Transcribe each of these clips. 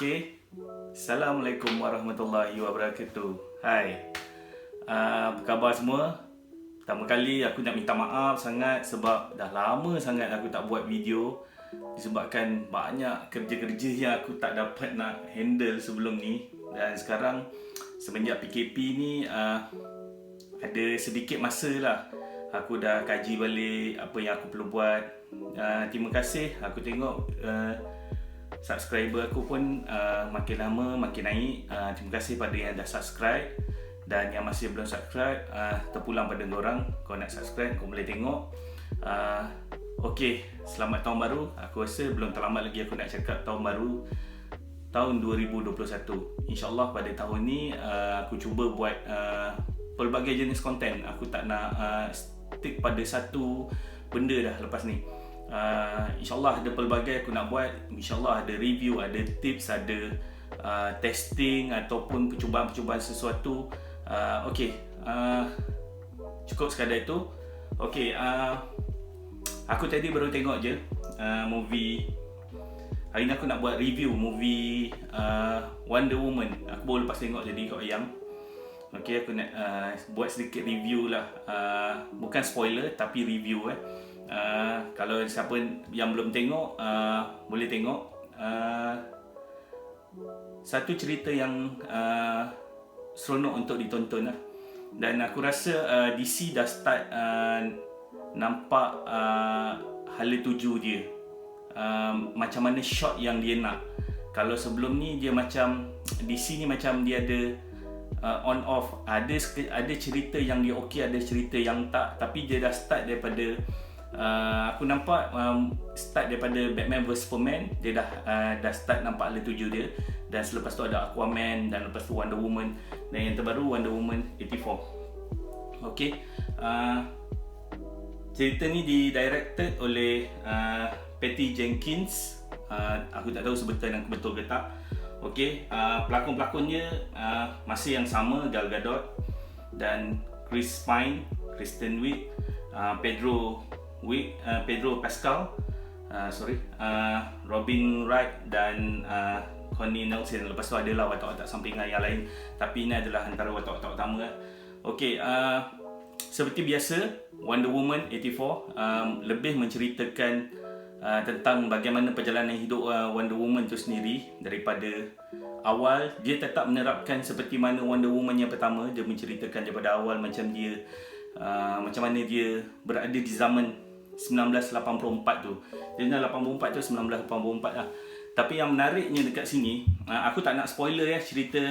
Okey. Assalamualaikum warahmatullahi wabarakatuh. Hai. Apa khabar semua? Pertama kali aku nak minta maaf sangat sebab dah lama sangat aku tak buat video disebabkan banyak kerja-kerja yang aku tak dapat nak handle sebelum ni. Dan sekarang semenjak PKP ni ada sedikit masa lah. Aku dah kaji balik apa yang aku perlu buat. Terima kasih. Aku tengok subscriber aku pun makin lama makin naik. Terima kasih pada yang dah subscribe. Dan yang masih belum subscribe, terpulang pada korang. Kau nak subscribe, kau boleh tengok. Okey, selamat tahun baru. Aku rasa belum terlambat lagi aku nak cakap tahun baru tahun 2021. InsyaAllah pada tahun ni aku cuba buat pelbagai jenis konten. Aku tak nak stick pada satu benda dah lepas ni. InsyaAllah ada pelbagai aku nak buat. InsyaAllah ada review, ada tips, ada testing ataupun percubaan-percubaan sesuatu. Okey, cukup sekadar itu. Okey, aku tadi baru tengok je movie. Hari ni aku nak buat review movie Wonder Woman. Aku baru lepas tengok jadi kat Ayam. Okey, aku nak buat sedikit review lah. Bukan spoiler tapi review kalau siapa yang belum tengok boleh tengok. Satu cerita yang seronok untuk ditonton lah. Dan aku rasa DC dah start nampak hala tuju dia, macam mana shot yang dia nak. Kalau sebelum ni dia macam DC ni macam dia ada on off, ada cerita yang dia okey, ada cerita yang tak. Tapi dia dah start daripada aku nampak start daripada Batman vs Superman. Dia dah start nampak hala tuju dia. Dan selepas tu ada Aquaman, dan lepas tu Wonder Woman, dan yang terbaru Wonder Woman 84. Okey, cerita ni directed oleh Patty Jenkins. Aku tak tahu sebetul dan betul ke tak. Okey, pelakon-pelakonnya masih yang sama, Gal Gadot dan Chris Pine, Kristen Wiig, Pedro Pascal, Robin Wright dan Connie Nielsen. Lepas tu adalah watak-watak sampingan yang lain, tapi ini adalah antara watak-watak utama. Okey, seperti biasa Wonder Woman 84 lebih menceritakan tentang bagaimana perjalanan hidup Wonder Woman tu sendiri. Daripada awal dia tetap menerapkan seperti mana Wonder Woman yang pertama. Dia menceritakan daripada awal macam mana dia berada di zaman 1984 tu. Dia 84 tu 1984 lah. Tapi yang menariknya dekat sini, aku tak nak spoiler cerita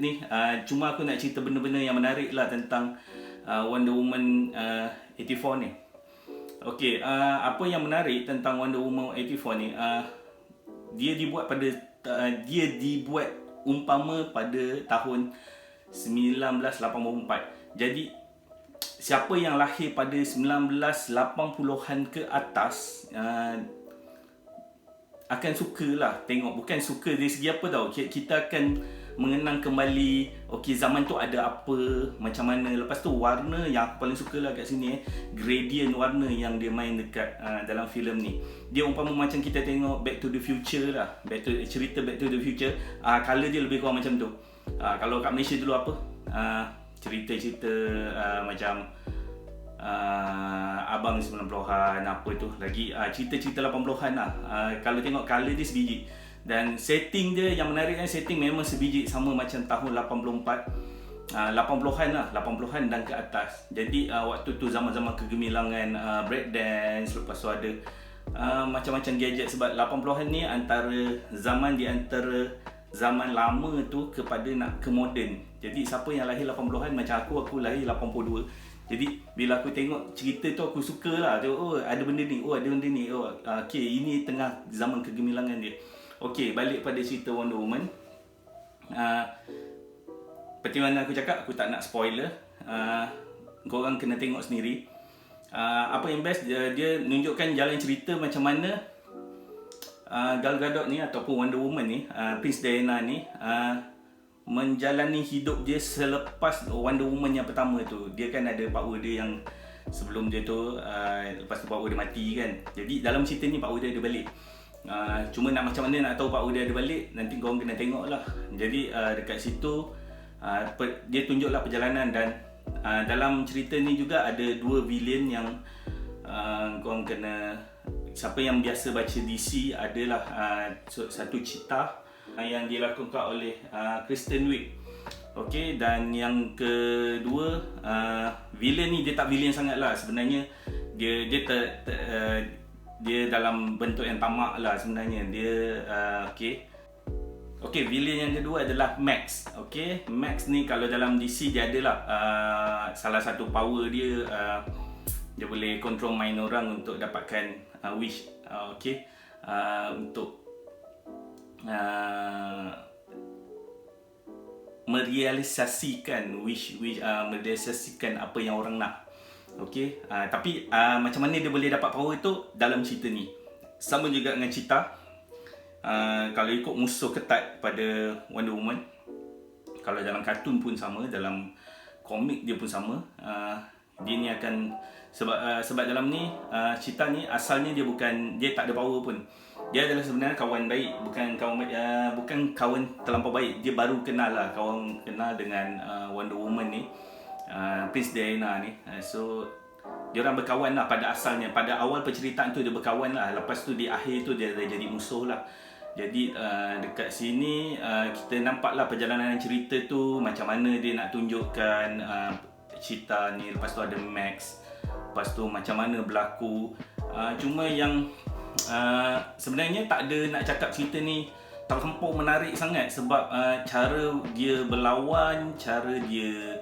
ni. Cuma aku nak cerita benda-benda yang menarik lah tentang Wonder Woman 84 ni. Okey, apa yang menarik tentang Wonder Woman 84 ni, dia dibuat umpama pada tahun 1984. Jadi siapa yang lahir pada 1980-an ke atas akan sukalah tengok. Bukan suka dari segi apa tau, kita akan mengenang kembali, okey, zaman tu ada apa, macam mana. Lepas tu warna yang aku paling suka lah kat sini, gradient warna yang dia main dekat dalam filem ni. Dia umpama macam kita tengok Back to the Future lah, cerita Back to the Future. Colour dia lebih kurang macam tu. Kalau kat Malaysia dulu apa, cerita-cerita macam Abang 90-an, apa tu lagi, cerita-cerita 80-an lah. Kalau tengok colour dia sebiji. Dan setting dia yang menariknya, setting memang sebiji sama macam tahun 84, 80-an lah, 80-an dan ke atas. Jadi waktu tu zaman-zaman kegemilangan breakdance. Lepas tu ada macam-macam gadget. Sebab 80-an ni antara zaman lama tu kepada nak ke moden. Jadi siapa yang lahir 80-an macam aku lahir 82. Jadi bila aku tengok cerita tu aku sukalah. Ada benda ni, ada benda ni. Okey, ini tengah zaman kegemilangan dia. Okey, balik pada cerita Wonder Woman. Seperti mana aku cakap, aku tak nak spoiler. Korang kena tengok sendiri. Apa yang best, dia menunjukkan jalan cerita macam mana Gal Gadot ni ataupun Wonder Woman ni, Princess Diana ni menjalani hidup dia selepas Wonder Woman yang pertama tu. Dia kan ada power dia yang sebelum dia tu, lepas tu power dia mati kan. Jadi dalam cerita ni power dia ada balik. Cuma nak macam mana nak tahu power dia ada balik, nanti korang kena tengok lah. Jadi dekat situ dia tunjuklah perjalanan, dan dalam cerita ni juga ada dua villain yang korang kena, siapa yang biasa baca DC adalah satu Cheetah yang dilakukan oleh Kristen Wiig. Okey, dan yang kedua villain ni dia tak villain sangat lah sebenarnya. Dia dalam bentuk yang tamak lah sebenarnya. Dia okey, villain yang kedua adalah Max. Okey, Max ni kalau dalam DC dia adalah salah satu power dia, dia boleh control mind orang untuk dapatkan wish. Okey, untuk merealisasikan merealisasikan apa yang orang nak. Okey, tapi macam mana dia boleh dapat power tu dalam cerita ni? Sama juga dengan Cheetah. Kalau ikut musuh ketat pada Wonder Woman, kalau dalam kartun pun sama, dalam komik dia pun sama. Dia ni akan sebab dalam ni Cheetah ni asalnya dia tak ada power pun. Dia adalah sebenarnya kawan baik, bukan kawan terlampau baik. Dia baru kenal dengan Wonder Woman ni, Prince Diana ni. So dia orang berkawan lah pada asalnya. Pada awal penceritaan tu dia berkawan lah. Lepas tu di akhir tu dia jadi musuh lah. Jadi dekat sini kita nampak lah perjalanan cerita tu, macam mana dia nak tunjukkan Cheetah ni. Lepas tu ada Max. Lepas tu macam mana berlaku. Cuma yang sebenarnya tak ada nak cakap cerita ni terlampau menarik sangat. Sebab cara dia berlawan, cara dia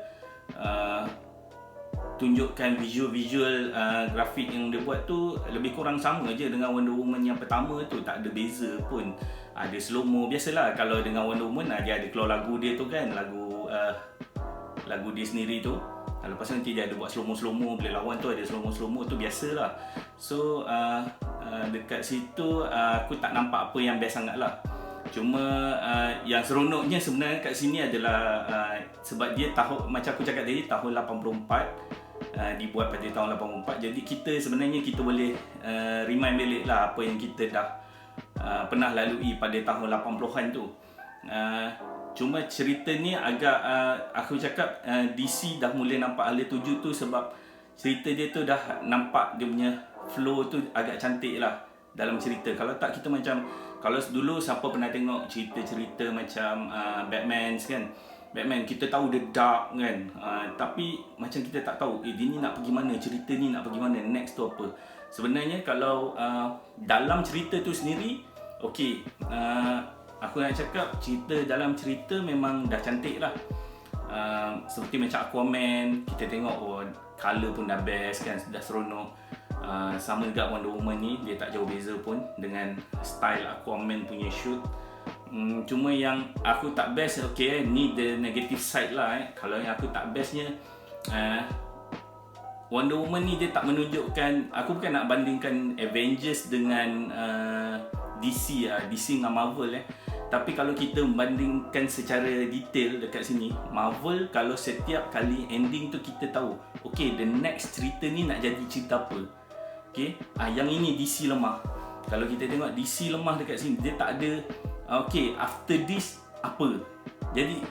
tunjukkan visual grafik yang dia buat tu lebih kurang sama je dengan Wonder Woman yang pertama tu. Tak ada beza pun. Ada slow-mo biasalah. Kalau dengan Wonder Woman dia ada keluar lagu dia tu kan, lagu dia sendiri tu. Lepas tu nanti dia ada buat slow-mo bila lawan tu, ada slow-mo tu biasalah. So dekat situ aku tak nampak apa yang best sangat lah. Cuma yang seronoknya sebenarnya kat sini adalah sebab dia macam aku cakap tadi, tahun 84, dibuat pada tahun 84. Jadi kita sebenarnya boleh remind balik lah apa yang kita dah pernah lalui pada tahun 80-an tu. Cuma cerita ni agak aku cakap DC dah mula nampak hala tuju tu, sebab cerita dia tu dah nampak dia punya flow tu agak cantik lah dalam cerita. Kalau tak kita macam, kalau dulu siapa pernah tengok cerita-cerita macam Batman kan, Batman kita tahu dia dark kan, tapi macam kita tak tahu dia ni nak pergi mana, cerita ni nak pergi mana, next tu apa. Sebenarnya kalau dalam cerita tu sendiri, okey, aku nak cakap dalam cerita memang dah cantik lah. Seperti macam Aquaman, kita tengok colour pun dah best kan, dah seronok. Sama juga Wonder Woman ni, dia tak jauh beza pun dengan style Aquaman punya shoot. Cuma yang aku tak best, ni the negative side lah. Kalau yang aku tak bestnya, Wonder Woman ni dia tak menunjukkan, aku bukan nak bandingkan Avengers dengan DC dengan Marvel tapi kalau kita bandingkan secara detail dekat sini, Marvel kalau setiap kali ending tu kita tahu, the next cerita ni nak jadi cerita apa. Yang ini DC lemah. Kalau kita tengok DC lemah dekat sini, dia tak ada after this apa. Jadi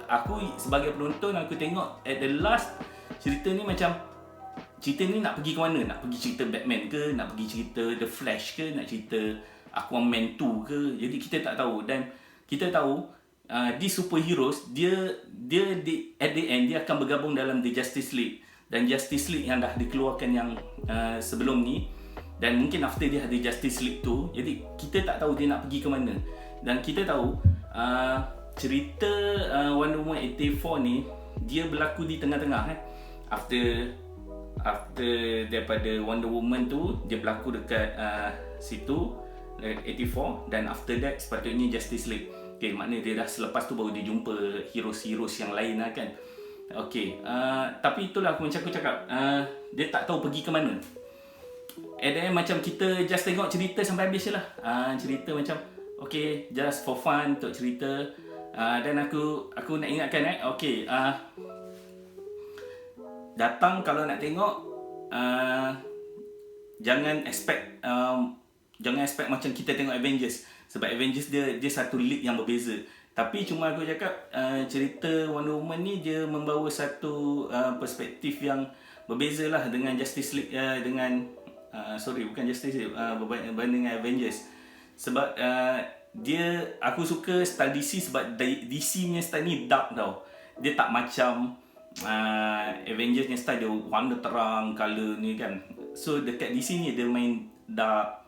aku sebagai penonton, aku tengok at the last cerita ni macam, cerita ni nak pergi ke mana? Nak pergi cerita Batman ke? Nak pergi cerita The Flash ke? Nak cerita Aquaman 2 ke? Jadi kita tak tahu. Dan kita tahu these superheroes dia at the end dia akan bergabung dalam The Justice League. Dan Justice League yang dah dikeluarkan yang sebelum ni, dan mungkin after dia ada Justice League tu. Jadi kita tak tahu dia nak pergi ke mana. Dan kita tahu cerita Wonder Woman 84 ni dia berlaku di tengah-tengah after daripada Wonder Woman tu, dia berlaku dekat situ 84, dan after that sepatutnya Justice League. Maknanya dia dah selepas tu baru dia jumpa heroes yang lain lah kan. Tapi itulah macam aku cakap, dia tak tahu pergi ke mana. Macam kita just tengok cerita sampai habis je lah. Cerita macam just for fun untuk cerita. Dan aku nak ingatkan datang kalau nak tengok, jangan expect jangan expect macam kita tengok Avengers, sebab Avengers dia satu league yang berbeza. Tapi cuma aku cakap cerita Wonder Woman ni dia membawa satu perspektif yang berbeza lah dengan Justice League, dengan bukan Justice League, berbanding dengan Avengers. Sebab aku suka style DC sebab DC punya style ni dark tau. Dia tak macam Avengers punya style, dia warna terang, colour ni kan. So dekat DC ni dia main dark,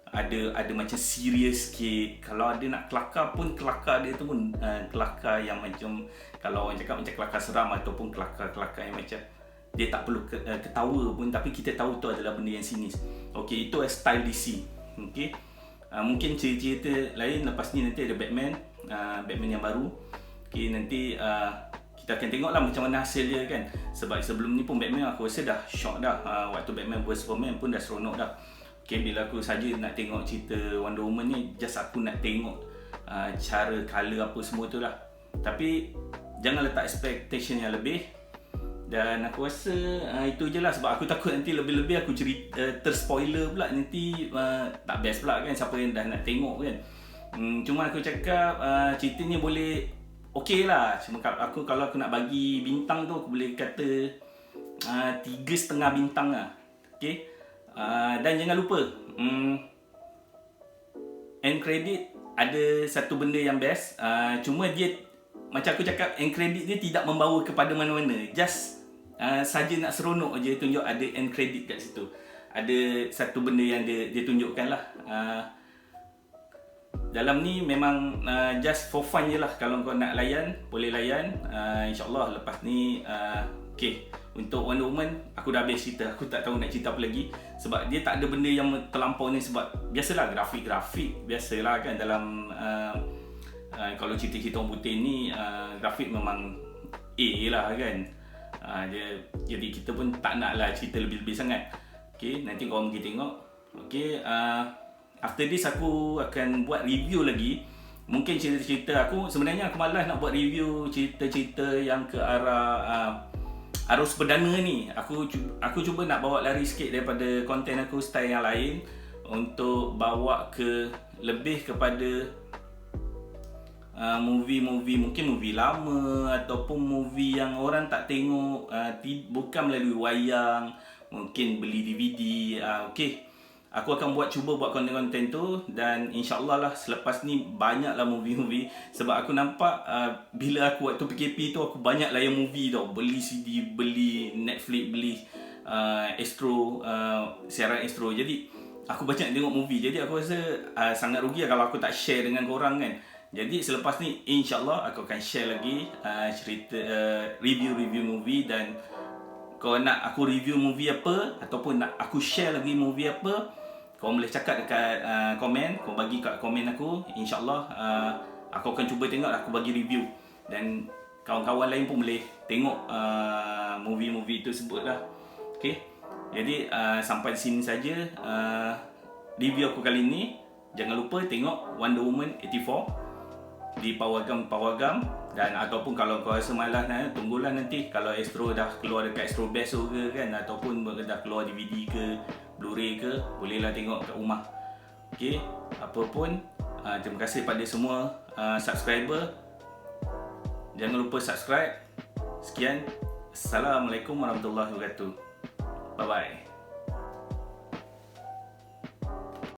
ada macam serius sikit. Kalau ada nak kelakar pun, kelakar dia tu pun kelakar yang macam, kalau orang cakap macam kelakar seram, ataupun kelakar yang macam dia tak perlu ketawa pun, tapi kita tahu tu adalah benda yang sinis. Okay, itu style DC. Okay, mungkin cerita lain lepas ni nanti ada Batman yang baru. Okay, nanti kita akan tengok lah macam mana hasil dia kan. Sebab sebelum ni pun Batman aku rasa dah shock dah. Waktu Batman vs Superman pun dah seronok dah. Okay, bila aku saja nak tengok cerita Wonder Woman ni, just aku nak tengok cara colour apa semua tu lah. Tapi jangan letak expectation yang lebih. Dan aku rasa itu je lah. Sebab aku takut nanti lebih-lebih aku cerita terspoiler pula. Nanti tak best pula kan, siapa yang dah nak tengok kan. Cuma aku cakap cerita ni boleh okey lah. Cuma kalau aku nak bagi bintang tu, aku boleh kata 3.5 bintang lah. Okay. Dan jangan lupa end credit ada satu benda yang best. Cuma dia macam aku cakap, end credit dia tidak membawa kepada mana-mana. Just saja nak seronok je tunjuk ada end credit kat situ. Ada satu benda yang dia tunjukkan lah. Dalam ni memang just for fun je lah. Kalau kau nak layan, boleh layan. InsyaAllah lepas ni okay. Untuk Wonder Woman, aku dah habis cerita. Aku tak tahu nak cerita apa lagi. Sebab dia tak ada benda yang terlampau ni. Sebab biasalah grafik biasalah kan dalam kalau cerita-cerita orang putih ni, grafik memang A lah kan. Jadi kita pun tak nak lah cerita lebih-lebih sangat. Okay, nanti korang pergi tengok. Okay, after this aku akan buat review lagi. Mungkin cerita-cerita aku, sebenarnya aku malas nak buat review cerita-cerita yang ke arah arus perdana ni. Aku cuba nak bawa lari sikit daripada konten aku, style yang lain, untuk bawa ke lebih kepada movie-movie, mungkin movie lama ataupun movie yang orang tak tengok, bukan melalui wayang, mungkin beli DVD. Okay, aku akan cuba buat konten-konten tu. Dan insyaAllah lah selepas ni banyaklah movie-movie. Sebab aku nampak bila aku waktu PKP tu, aku banyak layan movie tau. Beli CD, beli Netflix, beli siaran Astro. Jadi aku banyak tengok movie. Jadi aku rasa sangat rugi lah kalau aku tak share dengan korang kan. Jadi selepas ni insyaAllah aku akan share lagi cerita review movie. Dan kalau nak aku review movie apa, ataupun nak aku share lagi movie apa, kau boleh cakap dekat komen. Kau bagi kat komen aku. InsyaAllah aku akan cuba tengok, aku bagi review. Dan kawan-kawan lain pun boleh tengok movie-movie itu sebut lah. Okay, jadi sampai di sini saja review aku kali ni. Jangan lupa tengok Wonder Woman 84 di Pawagam. Dan ataupun kalau kau rasa malas, tunggulah nanti kalau Astro dah keluar dekat Astro Best ke kan, ataupun dah keluar DVD ke Blu-ray ke, bolehlah tengok kat rumah. Okay, apa pun terima kasih pada semua subscriber. Jangan lupa subscribe. Sekian. Assalamualaikum warahmatullahi wabarakatuh. Bye bye.